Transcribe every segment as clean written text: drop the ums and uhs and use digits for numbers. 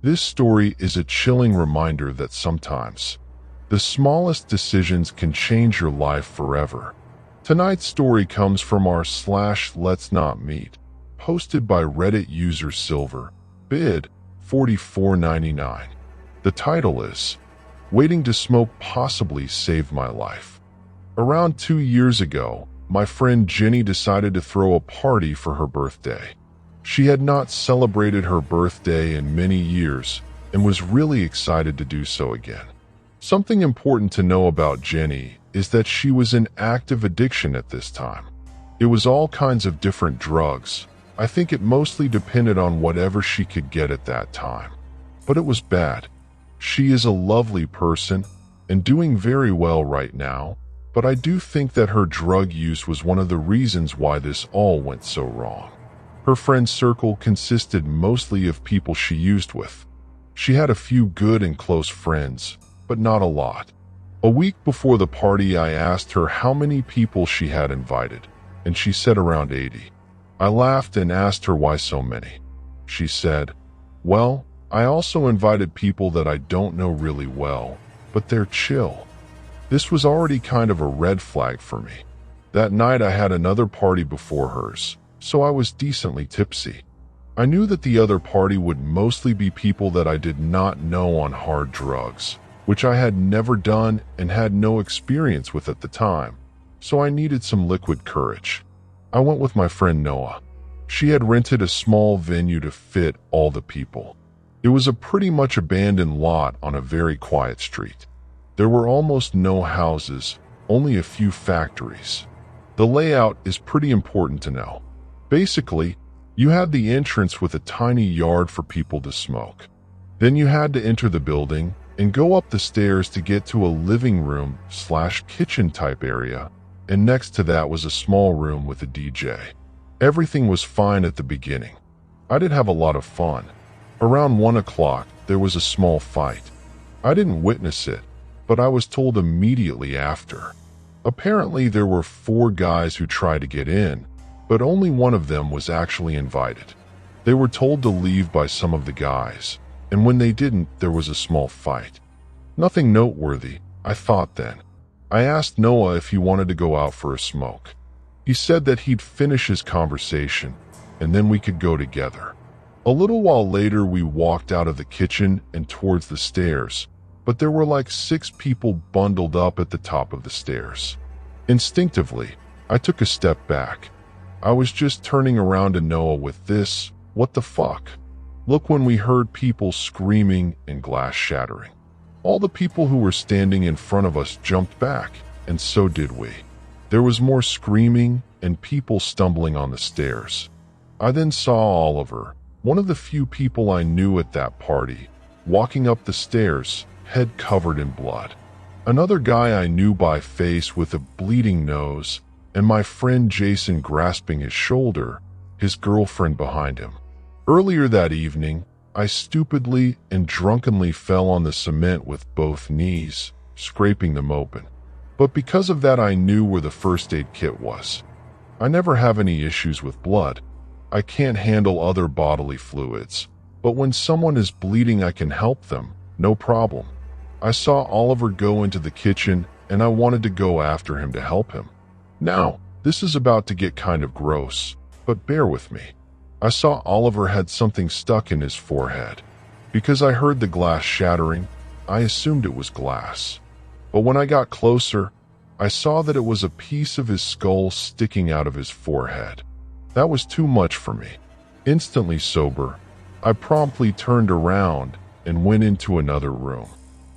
This story is a chilling reminder that sometimes the smallest decisions can change your life forever. Tonight's story comes from r/Let's Not Meet, posted by Reddit user Silver, bid $44.99. The title is, Waiting to Smoke Possibly Saved My Life. Around 2 years ago, my friend Jenny decided to throw a party for her birthday. She had not celebrated her birthday in many years and was really excited to do so again. Something important to know about Jenny is that she was in active addiction at this time. It was all kinds of different drugs. I think it mostly depended on whatever she could get at that time. But it was bad. She is a lovely person and doing very well right now, but I do think that her drug use was one of the reasons why this all went so wrong. Her friend circle consisted mostly of people she used with. She had a few good and close friends, but not a lot. A week before the party, I asked her how many people she had invited, and she said around 80. I laughed and asked her why so many. She said, "Well, I also invited people that I don't know really well, but they're chill." This was already kind of a red flag for me. That night I had another party before hers, so I was decently tipsy. I knew that the other party would mostly be people that I did not know on hard drugs, which I had never done and had no experience with at the time, so I needed some liquid courage. I went with my friend Noah. She had rented a small venue to fit all the people. It was a pretty much abandoned lot on a very quiet street. There were almost no houses, only a few factories. The layout is pretty important to know. Basically, you had the entrance with a tiny yard for people to smoke. Then you had to enter the building and go up the stairs to get to a living room/kitchen type area, and next to that was a small room with a DJ. Everything was fine at the beginning. I did have a lot of fun. Around 1 o'clock, there was a small fight. I didn't witness it, but I was told immediately after. Apparently, there were 4 guys who tried to get in, but only one of them was actually invited. They were told to leave by some of the guys, and when they didn't, there was a small fight. Nothing noteworthy, I thought then. I asked Noah if he wanted to go out for a smoke. He said that he'd finish his conversation, and then we could go together. A little while later, we walked out of the kitchen and towards the stairs, but there were like 6 people bundled up at the top of the stairs. Instinctively, I took a step back. I was just turning around to Noah with this, "What the fuck?" Look when we heard people screaming and glass shattering. All the people who were standing in front of us jumped back, and so did we. There was more screaming and people stumbling on the stairs. I then saw Oliver, one of the few people I knew at that party, walking up the stairs, head covered in blood. Another guy I knew by face with a bleeding nose, and my friend Jason grasping his shoulder, his girlfriend behind him. Earlier that evening, I stupidly and drunkenly fell on the cement with both knees, scraping them open. But because of that, I knew where the first aid kit was. I never have any issues with blood. I can't handle other bodily fluids, but when someone is bleeding, I can help them, no problem. I saw Oliver go into the kitchen, and I wanted to go after him to help him. Now, this is about to get kind of gross, but bear with me. I saw Oliver had something stuck in his forehead. Because I heard the glass shattering, I assumed it was glass. But when I got closer, I saw that it was a piece of his skull sticking out of his forehead. That was too much for me. Instantly sober, I promptly turned around and went into another room.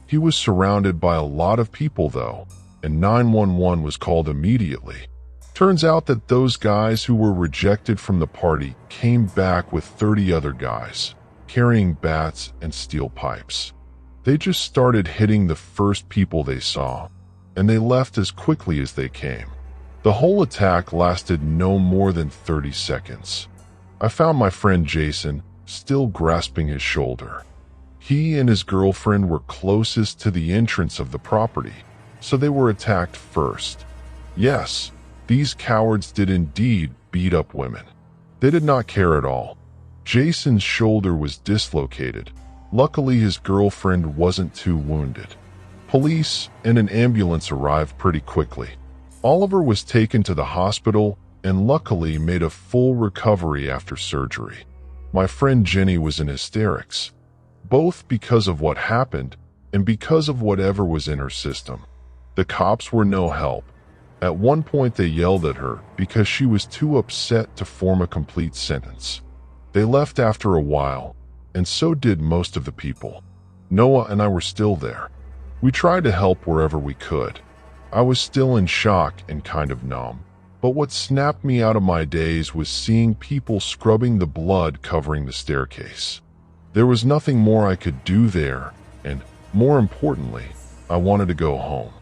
He was surrounded by a lot of people though, and 911 was called immediately. Turns out that those guys who were rejected from the party came back with 30 other guys, carrying bats and steel pipes. They just started hitting the first people they saw, and they left as quickly as they came. The whole attack lasted no more than 30 seconds. I found my friend Jason, still grasping his shoulder. He and his girlfriend were closest to the entrance of the property, so they were attacked first. Yes, these cowards did indeed beat up women. They did not care at all. Jason's shoulder was dislocated, Luckily, his girlfriend wasn't too wounded. Police and an ambulance arrived pretty quickly. Oliver was taken to the hospital and luckily made a full recovery after surgery. My friend Jenny was in hysterics, both because of what happened and because of whatever was in her system. The cops were no help. At one point they yelled at her because she was too upset to form a complete sentence. They left after a while, and so did most of the people. Noah and I were still there. We tried to help wherever we could. I was still in shock and kind of numb. But what snapped me out of my daze was seeing people scrubbing the blood covering the staircase. There was nothing more I could do there, and more importantly, I wanted to go home.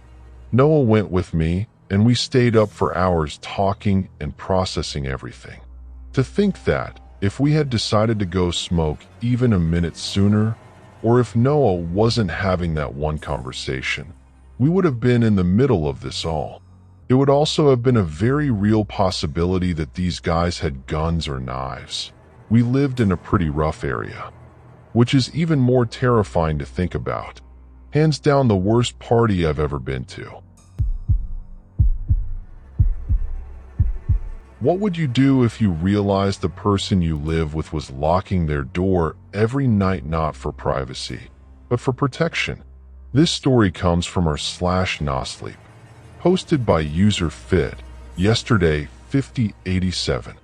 Noah went with me, and we stayed up for hours talking and processing everything. To think that, if we had decided to go smoke even a minute sooner, or if Noah wasn't having that one conversation, we would have been in the middle of this all. It would also have been a very real possibility that these guys had guns or knives. We lived in a pretty rough area, which is even more terrifying to think about. Hands down the worst party I've ever been to. What would you do if you realized the person you live with was locking their door every night, not for privacy, but for protection? This story comes from our /NoSleep, posted by user Fit, yesterday 5087.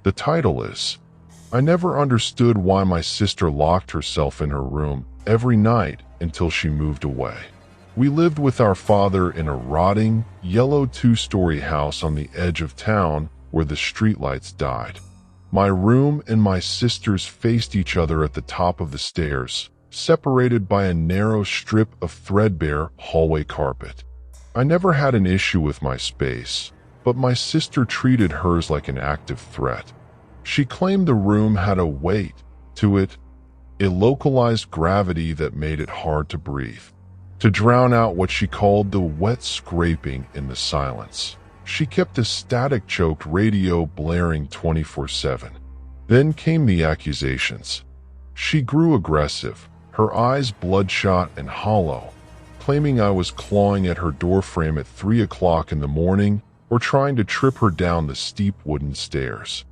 The title is, I never understood why my sister locked herself in her room every night until she moved away. We lived with our father in a rotting, yellow 2-story house on the edge of town where the streetlights died. My room and my sister's faced each other at the top of the stairs, separated by a narrow strip of threadbare hallway carpet. I never had an issue with my space, but my sister treated hers like an active threat. She claimed the room had a weight to it, a localized gravity that made it hard to breathe, to drown out what she called the wet scraping in the silence. She kept a static-choked radio blaring 24/7. Then came the accusations. She grew aggressive, her eyes bloodshot and hollow, claiming I was clawing at her doorframe at 3 o'clock in the morning or trying to trip her down the steep wooden stairs.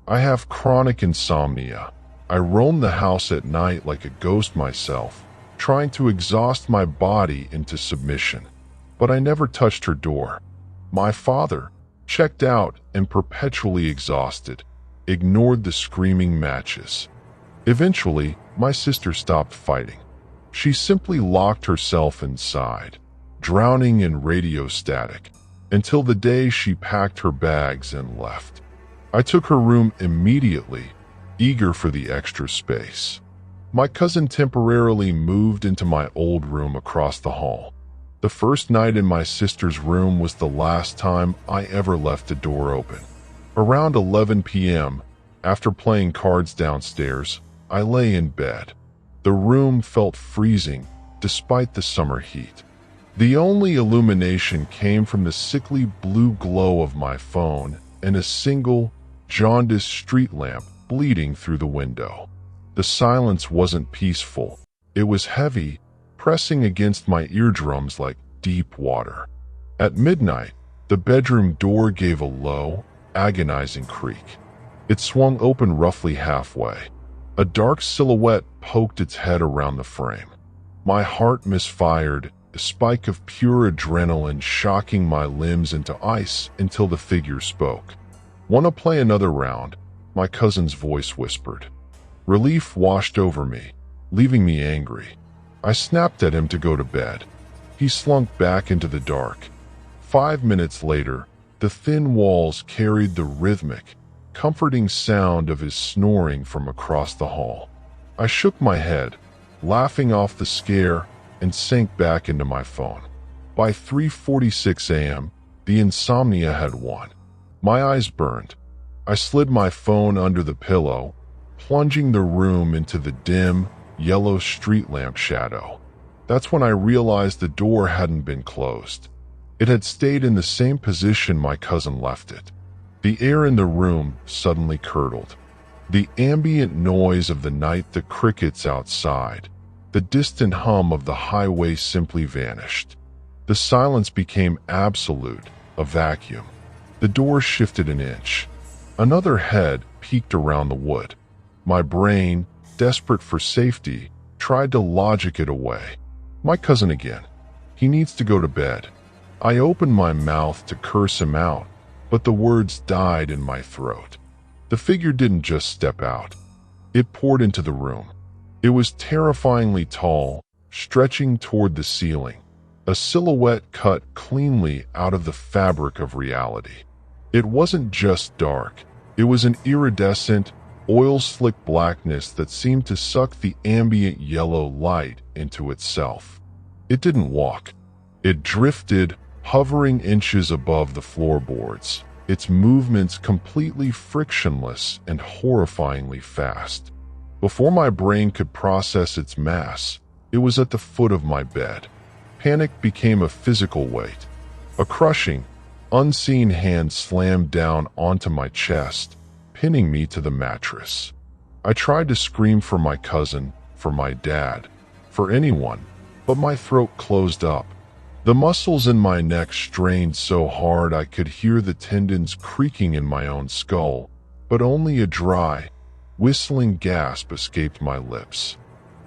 I have chronic insomnia. I roam the house at night like a ghost myself, trying to exhaust my body into submission. But I never touched her door. My father, checked out and perpetually exhausted, ignored the screaming matches. Eventually, my sister stopped fighting. She simply locked herself inside, drowning in radio static, until the day she packed her bags and left. I took her room immediately, eager for the extra space. My cousin temporarily moved into my old room across the hall. The first night in my sister's room was the last time I ever left the door open. Around 11 p.m., after playing cards downstairs, I lay in bed. The room felt freezing despite the summer heat. The only illumination came from the sickly blue glow of my phone and a single, jaundiced street lamp bleeding through the window. The silence wasn't peaceful. It was heavy, pressing against my eardrums like deep water. At midnight, the bedroom door gave a low, agonizing creak. It swung open roughly halfway. A dark silhouette poked its head around the frame. My heart misfired, a spike of pure adrenaline shocking my limbs into ice until the figure spoke. "Want to play another round?" my cousin's voice whispered. Relief washed over me, leaving me angry. I snapped at him to go to bed. He slunk back into the dark. 5 minutes later, the thin walls carried the rhythmic, comforting sound of his snoring from across the hall. I shook my head, laughing off the scare, and sank back into my phone. By 3:46 a.m., the insomnia had won. My eyes burned. I slid my phone under the pillow, plunging the room into the dim, yellow street lamp shadow. That's when I realized the door hadn't been closed. It had stayed in the same position my cousin left it. The air in the room suddenly curdled. The ambient noise of the night, the crickets outside, The distant hum of the highway simply vanished. The silence became absolute, a vacuum. The door shifted an inch. Another head peeked around the wood. My brain, desperate for safety, tried to logic it away. My cousin again. He needs to go to bed. I opened my mouth to curse him out, but the words died in my throat. The figure didn't just step out. It poured into the room. It was terrifyingly tall, stretching toward the ceiling, a silhouette cut cleanly out of the fabric of reality. It wasn't just dark. It was an iridescent, oil-slick blackness that seemed to suck the ambient yellow light into itself. It didn't walk. It drifted, hovering inches above the floorboards, its movements completely frictionless and horrifyingly fast. Before my brain could process its mass, it was at the foot of my bed. Panic became a physical weight. A crushing, unseen hand slammed down onto my chest, pinning me to the mattress. I tried to scream for my cousin, for my dad, for anyone, but my throat closed up. The muscles in my neck strained so hard I could hear the tendons creaking in my own skull, but only a dry, whistling gasp escaped my lips.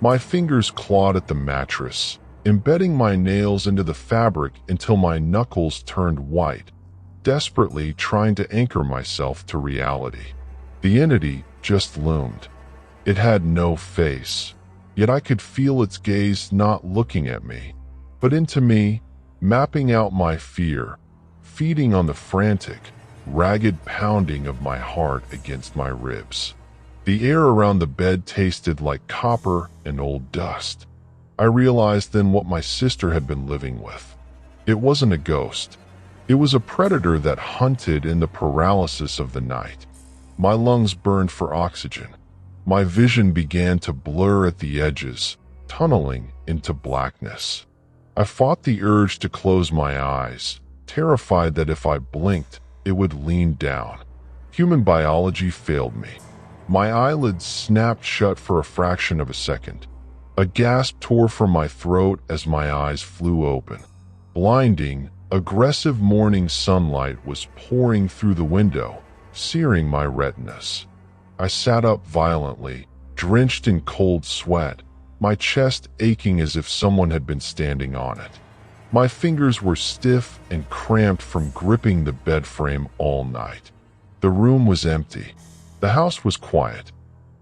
My fingers clawed at the mattress, embedding my nails into the fabric until my knuckles turned white, desperately trying to anchor myself to reality. The entity just loomed. It had no face, yet I could feel its gaze not looking at me, but into me, mapping out my fear, feeding on the frantic, ragged pounding of my heart against my ribs. The air around the bed tasted like copper and old dust. I realized then what my sister had been living with. It wasn't a ghost. It was a predator that hunted in the paralysis of the night. My lungs burned for oxygen. My vision began to blur at the edges, tunneling into blackness. I fought the urge to close my eyes, terrified that if I blinked, it would lean down. Human biology failed me. My eyelids snapped shut for a fraction of a second. A gasp tore from my throat as my eyes flew open. Blinding, aggressive morning sunlight was pouring through the window, searing my retinas. I sat up violently, drenched in cold sweat, my chest aching as if someone had been standing on it. My fingers were stiff and cramped from gripping the bed frame all night. The room was empty. The house was quiet.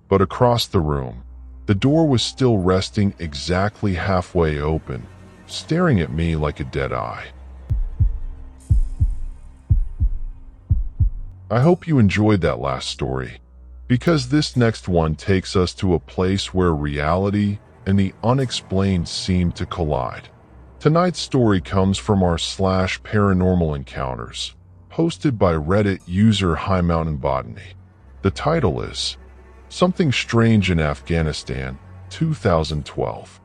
But across the room, the door was still resting exactly halfway open, staring at me like a dead eye. I hope you enjoyed that last story, because this next one takes us to a place where reality and the unexplained seem to collide. Tonight's story comes from our /paranormal encounters, posted by Reddit user High Mountain Botany. The title is Something Strange in Afghanistan, 2012.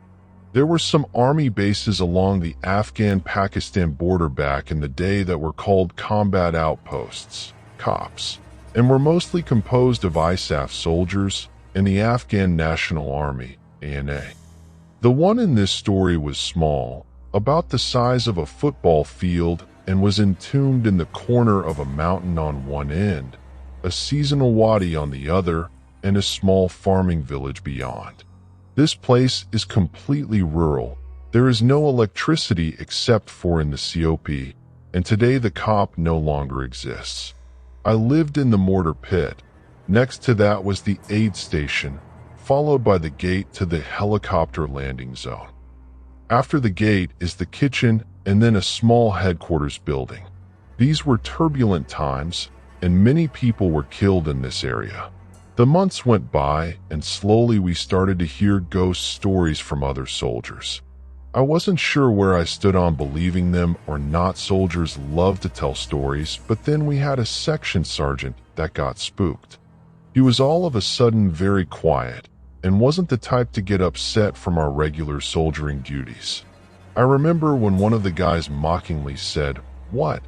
There were some army bases along the Afghan-Pakistan border back in the day that were called combat outposts, COPs, and were mostly composed of ISAF soldiers and the Afghan National Army, ANA. The one in this story was small, about the size of a football field, and was entombed in the corner of a mountain on one end, a seasonal wadi on the other, and a small farming village beyond. This place is completely rural. There is no electricity except for in the COP, and today the COP no longer exists. I lived in the mortar pit. Next to that was the aid station, followed by the gate to the helicopter landing zone. After the gate is the kitchen and then a small headquarters building. These were turbulent times, and many people were killed in this area. The months went by, and slowly we started to hear ghost stories from other soldiers. I wasn't sure where I stood on believing them or not. Soldiers love to tell stories, but then we had a section sergeant that got spooked. He was all of a sudden very quiet, and wasn't the type to get upset from our regular soldiering duties. I remember when one of the guys mockingly said, "What?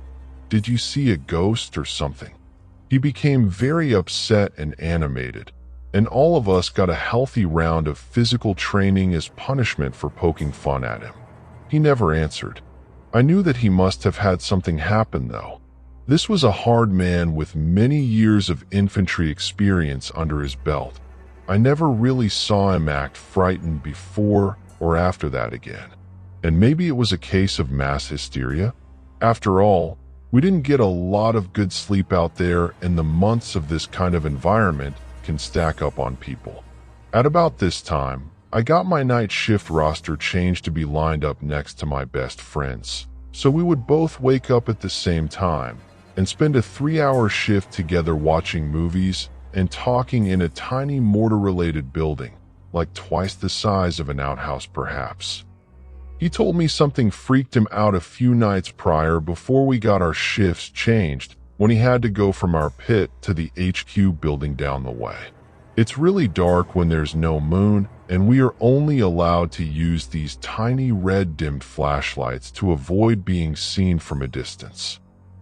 Did you see a ghost or something?" He became very upset and animated, and all of us got a healthy round of physical training as punishment for poking fun at him. He never answered. I knew that he must have had something happen, though. This was a hard man with many years of infantry experience under his belt. I never really saw him act frightened before or after that again. And maybe it was a case of mass hysteria? After all, we didn't get a lot of good sleep out there, and the months of this kind of environment can stack up on people. At about this time, I got my night shift roster changed to be lined up next to my best friend's, so we would both wake up at the same time and spend a 3-hour shift together watching movies and talking in a tiny mortar-related building, like twice the size of an outhouse perhaps. He told me something freaked him out a few nights prior before we got our shifts changed, when he had to go from our pit to the HQ building down the way. It's really dark when there's no moon, and we are only allowed to use these tiny red dimmed flashlights to avoid being seen from a distance.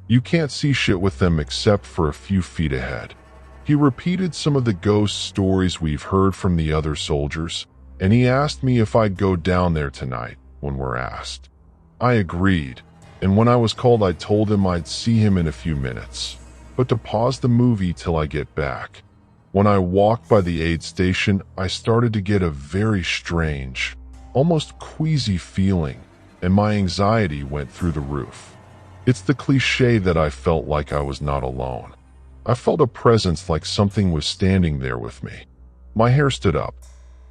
You can't see shit with them except for a few feet ahead. He repeated some of the ghost stories we've heard from the other soldiers, and he asked me if I'd go down there tonight when we're asked. I agreed, and when I was called I told him I'd see him in a few minutes, but to pause the movie till I get back. When I walked by the aid station, I started to get a very strange, almost queasy feeling, and my anxiety went through the roof. It's the cliche that I felt like I was not alone. I felt a presence, like something was standing there with me. My hair stood up.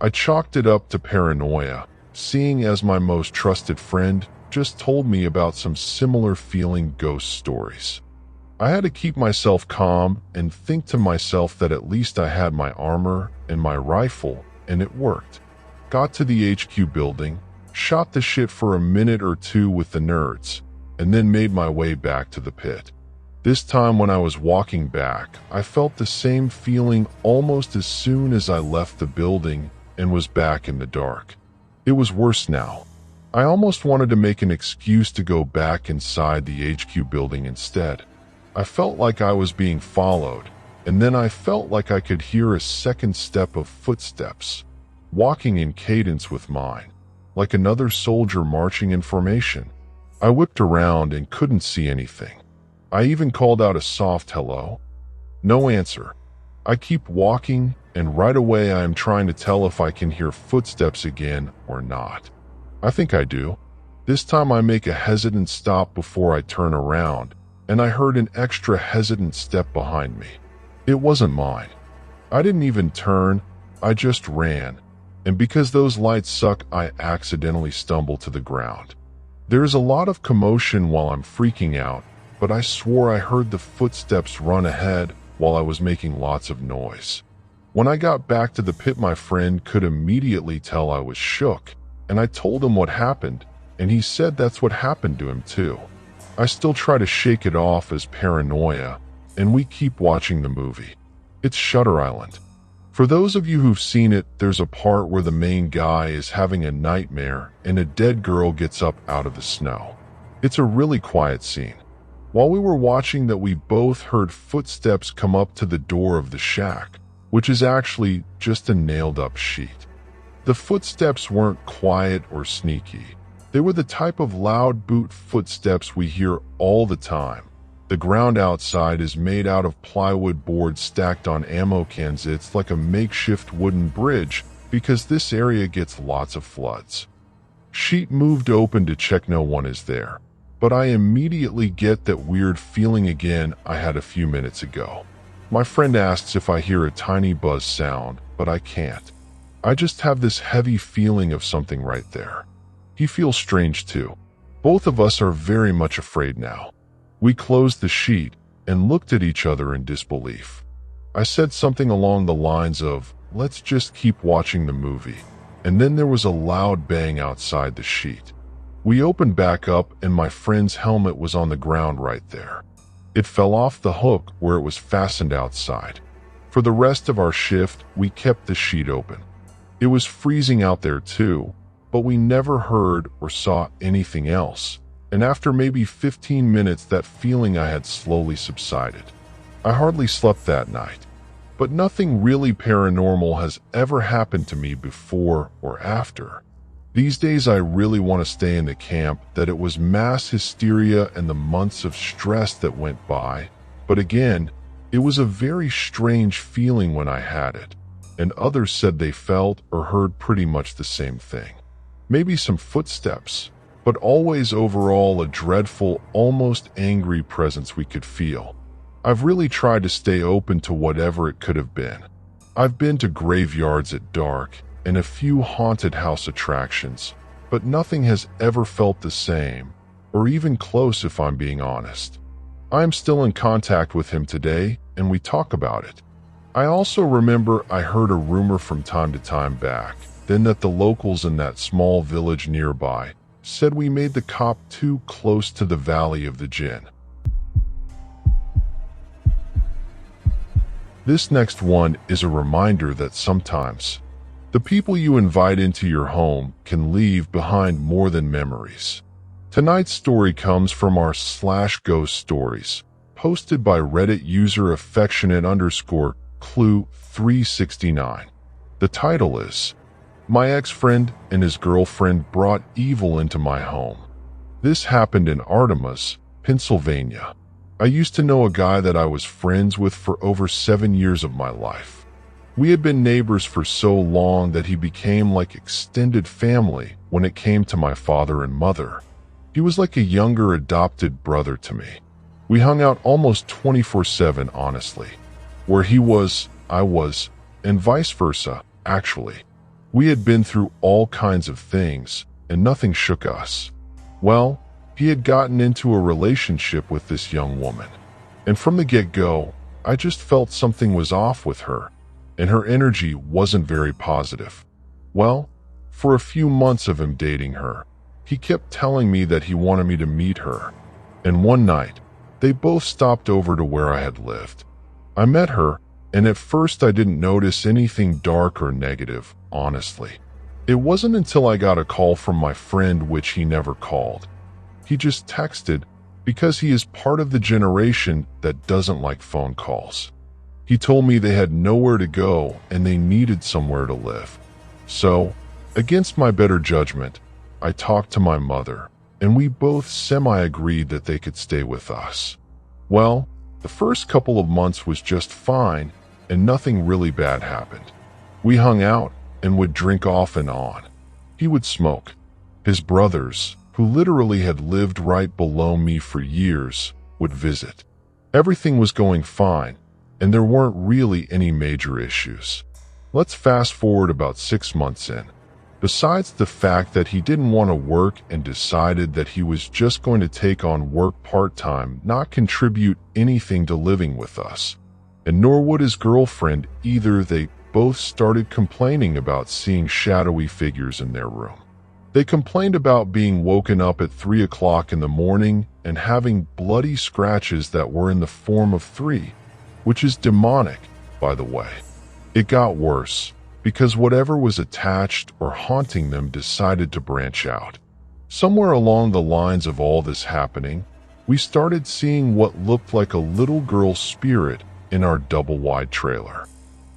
I chalked it up to paranoia, seeing as my most trusted friend just told me about some similar feeling ghost stories. I had to keep myself calm and think to myself that at least I had my armor and my rifle, and it worked. Got to the HQ building, shot the shit for a minute or two with the nerds, and then made my way back to the pit. This time when I was walking back, I felt the same feeling almost as soon as I left the building and was back in the dark. It was worse now. I almost wanted to make an excuse to go back inside the HQ building instead. I felt like I was being followed, and then I felt like I could hear a second step of footsteps, walking in cadence with mine, like another soldier marching in formation. I whipped around and couldn't see anything. I even called out a soft hello. No answer. I keep walking, and right away I am trying to tell if I can hear footsteps again or not. I think I do. This time I make a hesitant stop before I turn around, and I heard an extra hesitant step behind me. It wasn't mine. I didn't even turn, I just ran, and because those lights suck, I accidentally stumble to the ground. There is a lot of commotion while I'm freaking out, but I swore I heard the footsteps run ahead while I was making lots of noise. When I got back to the pit, my friend could immediately tell I was shook, and I told him what happened, and he said that's what happened to him too. I still try to shake it off as paranoia, and we keep watching the movie. It's Shutter Island. For those of you who've seen it, there's a part where the main guy is having a nightmare and a dead girl gets up out of the snow. It's a really quiet scene. While we were watching that, we both heard footsteps come up to the door of the shack, which is actually just a nailed-up sheet. The footsteps weren't quiet or sneaky. They were the type of loud boot footsteps we hear all the time. The ground outside is made out of plywood boards stacked on ammo cans. It's like a makeshift wooden bridge because this area gets lots of floods. Sheet moved open to check no one is there, but I immediately get that weird feeling again I had a few minutes ago. My friend asks if I hear a tiny buzz sound, but I can't. I just have this heavy feeling of something right there. He feels strange too. Both of us are very much afraid now. We closed the sheet and looked at each other in disbelief. I said something along the lines of, "Let's just keep watching the movie," and then there was a loud bang outside the sheet. We opened back up and my friend's helmet was on the ground right there. It fell off the hook where it was fastened outside. For the rest of our shift, we kept the sheet open. It was freezing out there too, but we never heard or saw anything else, and after maybe 15 minutes that feeling I had slowly subsided. I hardly slept that night, but nothing really paranormal has ever happened to me before or after. These days I really want to stay in the camp that it was mass hysteria and the months of stress that went by, but again, it was a very strange feeling when I had it, and others said they felt or heard pretty much the same thing. Maybe some footsteps, but always overall a dreadful, almost angry presence we could feel. I've really tried to stay open to whatever it could have been. I've been to graveyards at dark and a few haunted house attractions, but nothing has ever felt the same, or even close if I'm being honest. I am still in contact with him today, and we talk about it. I also remember I heard a rumor from time to time back then that the locals in that small village nearby said we made the cop too close to the Valley of the Jinn. This next one is a reminder that sometimes the people you invite into your home can leave behind more than memories. Tonight's story comes from our /ghost stories, posted by Reddit user affectionate_clue369. The title is, "My ex-friend and his girlfriend brought evil into my home." This happened in Artemis, Pennsylvania. I used to know a guy that I was friends with for over 7 years of my life. We had been neighbors for so long that he became like extended family when it came to my father and mother. He was like a younger adopted brother to me. We hung out almost 24/7, honestly. Where he was, I was, and vice versa, actually. We had been through all kinds of things, and nothing shook us. Well, he had gotten into a relationship with this young woman, and from the get-go, I just felt something was off with her, and her energy wasn't very positive. Well, for a few months of him dating her, he kept telling me that he wanted me to meet her, and one night, they both stopped over to where I had lived. I met her, and at first I didn't notice anything dark or negative, honestly. It wasn't until I got a call from my friend, which he never called. He just texted because he is part of the generation that doesn't like phone calls. He told me they had nowhere to go and they needed somewhere to live. So, against my better judgment, I talked to my mother, and we both semi-agreed that they could stay with us. Well, the first couple of months was just fine, and nothing really bad happened. We hung out and would drink off and on. He would smoke. His brothers, who literally had lived right below me for years, would visit. Everything was going fine, and there weren't really any major issues. Let's fast forward about 6 months in. Besides the fact that he didn't want to work and decided that he was just going to take on work part-time, not contribute anything to living with us, and nor would his girlfriend either, they both started complaining about seeing shadowy figures in their room. They complained about being woken up at 3 o'clock in the morning and having bloody scratches that were in the form of 3, which is demonic, by the way. It got worse, because whatever was attached or haunting them decided to branch out. Somewhere along the lines of all this happening, we started seeing what looked like a little girl spirit in our double-wide trailer.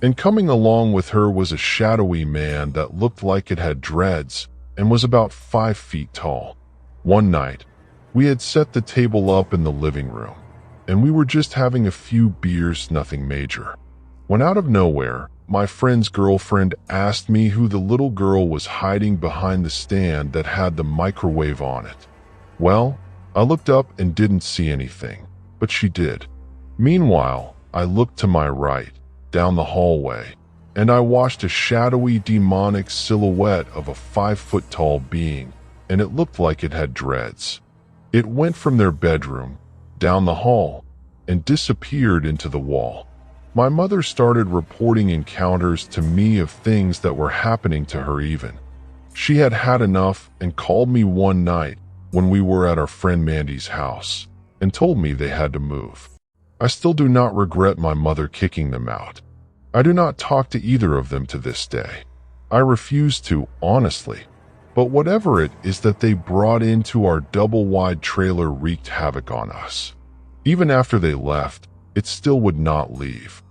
And coming along with her was a shadowy man that looked like it had dreads and was about 5 feet tall. One night, we had set the table up in the living room, and we were just having a few beers, nothing major, when out of nowhere, my friend's girlfriend asked me who the little girl was hiding behind the stand that had the microwave on it. Well, I looked up and didn't see anything, but she did. Meanwhile, I looked to my right, down the hallway, and I watched a shadowy demonic silhouette of a 5-foot-tall being, and it looked like it had dreads. It went from their bedroom, down the hall, and disappeared into the wall. My mother started reporting encounters to me of things that were happening to her even. She had had enough and called me one night when we were at our friend Mandy's house and told me they had to move. I still do not regret my mother kicking them out. I do not talk to either of them to this day. I refuse to, honestly. But whatever it is that they brought into our double-wide trailer wreaked havoc on us. Even after they left, it still would not leave.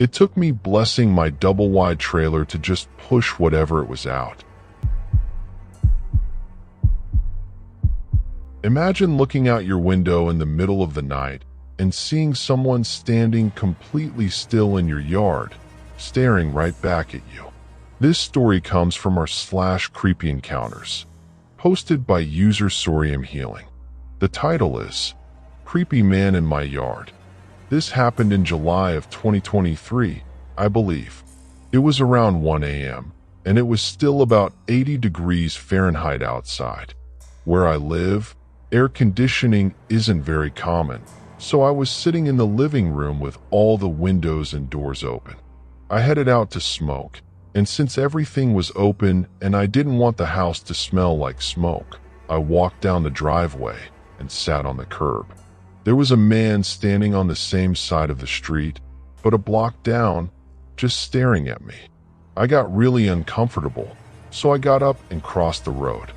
It took me blessing my double-wide trailer to just push whatever it was out. Imagine looking out your window in the middle of the night and seeing someone standing completely still in your yard, staring right back at you. This story comes from our /creepy encounters, posted by user Sorium Healing. The title is Creepy Man in My Yard. This happened in July of 2023, I believe. It was around 1 a.m., and it was still about 80 degrees Fahrenheit outside. Where I live, air conditioning isn't very common, so I was sitting in the living room with all the windows and doors open. I headed out to smoke, and since everything was open and I didn't want the house to smell like smoke, I walked down the driveway and sat on the curb. There was a man standing on the same side of the street, but a block down, just staring at me. I got really uncomfortable, so I got up and crossed the road.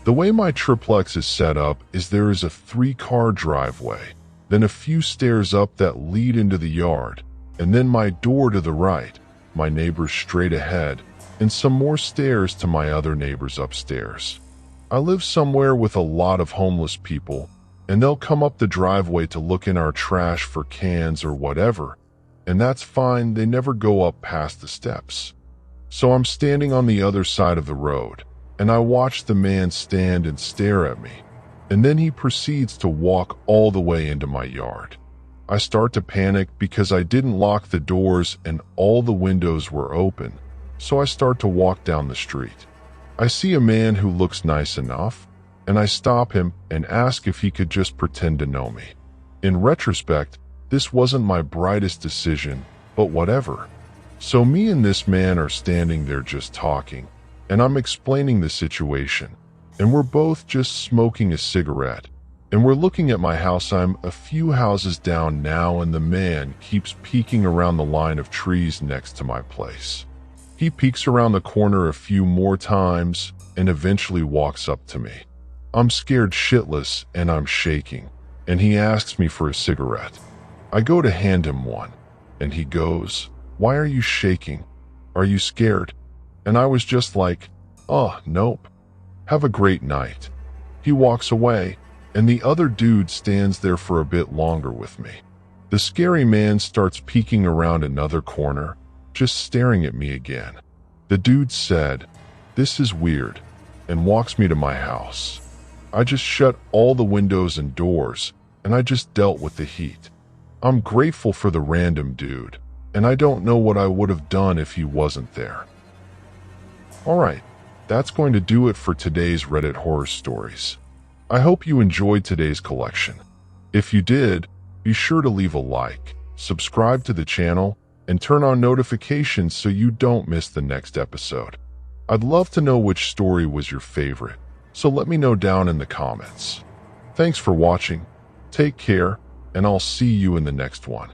The way my triplex is set up is there is a 3-car driveway, then a few stairs up that lead into the yard, and then my door to the right, my neighbors straight ahead, and some more stairs to my other neighbors upstairs. I live somewhere with a lot of homeless people, and they'll come up the driveway to look in our trash for cans or whatever, and that's fine, they never go up past the steps. So I'm standing on the other side of the road, and I watch the man stand and stare at me, and then he proceeds to walk all the way into my yard. I start to panic because I didn't lock the doors and all the windows were open, so I start to walk down the street. I see a man who looks nice enough, and I stop him and ask if he could just pretend to know me. In retrospect, this wasn't my brightest decision, but whatever. So me and this man are standing there just talking, and I'm explaining the situation, and we're both just smoking a cigarette, and we're looking at my house. I'm a few houses down now, and the man keeps peeking around the line of trees next to my place. He peeks around the corner a few more times and eventually walks up to me. I'm scared shitless and I'm shaking, and he asks me for a cigarette. I go to hand him one, and he goes, "Why are you shaking? Are you scared?" And I was just like, "Oh, nope. Have a great night." He walks away, and the other dude stands there for a bit longer with me. The scary man starts peeking around another corner, just staring at me again. The dude said, "This is weird," and walks me to my house. I just shut all the windows and doors, and I just dealt with the heat. I'm grateful for the random dude, and I don't know what I would have done if he wasn't there. Alright, that's going to do it for today's Reddit horror stories. I hope you enjoyed today's collection. If you did, be sure to leave a like, subscribe to the channel, and turn on notifications so you don't miss the next episode. I'd love to know which story was your favorite, so let me know down in the comments. Thanks for watching, take care, and I'll see you in the next one.